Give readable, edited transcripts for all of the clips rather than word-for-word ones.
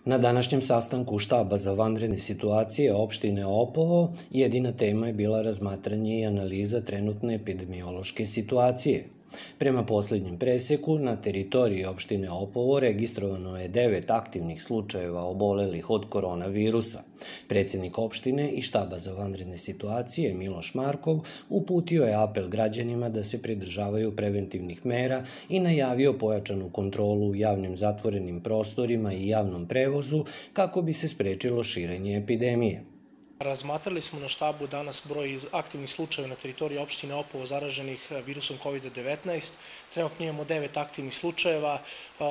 Na današnjem sastanku štaba za vanredne situacije opštine Opovo jedina tema je bila razmatranje i analiza trenutne epidemiološke situacije. Prema poslednjem preseku, na teritoriji opštine Opovo registrovano je 9 aktivnih slučajeva obolelih od koronavirusa. Predsjednik opštine i štaba za vanredne situacije Miloš Markov uputio je apel građanima da se pridržavaju preventivnih mera i najavio pojačanu kontrolu u javnim zatvorenim prostorima i javnom prevozu kako bi se sprečilo širenje epidemije. Razmatrali smo na štabu danas broj aktivnih slučajeva na teritoriji opštine Opovo zaraženih virusom COVID-19. Trenutno imamo 9 aktivnih slučajeva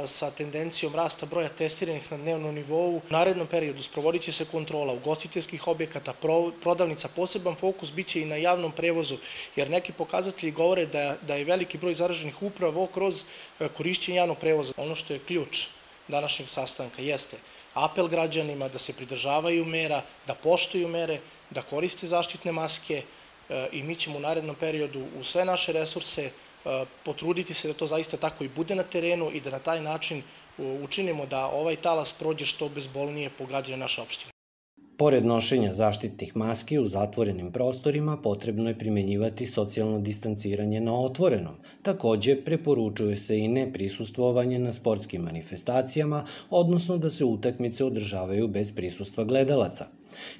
sa tendencijom rasta broja testiranih na dnevnom nivou. U narednom periodu sprovodit će se kontrola ugostiteljskih objekata, prodavnica. Poseban fokus biće i na javnom prevozu, jer neki pokazatelji govore da je veliki broj zaraženih upravo kroz korišćenje javnog prevoza. Ono što je ključ današnjeg sastanka jeste apel građanima da se pridržavaju mera, da poštuju mere, da koriste zaštitne maske i mi ćemo u narednom periodu u sve naše resurse potruditi se da to zaista tako i bude na terenu i da na taj način učinimo da ovaj talas prođe što bezbolnije po građane naše opštine. Pored nošenja zaštitnih maski u zatvorenim prostorima, potrebno je primenjivati socijalno distanciranje na otvorenom. Takođe, preporučuje se i neprisustvovanje na sportskim manifestacijama, odnosno da se utakmice održavaju bez prisustva gledalaca.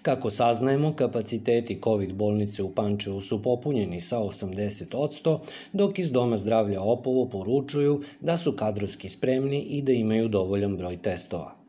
Kako saznajemo, kapaciteti COVID bolnice u Pančevu su popunjeni sa 80%, dok iz Doma zdravlja Opovo poručuju da su kadrovski spremni i da imaju dovoljan broj testova.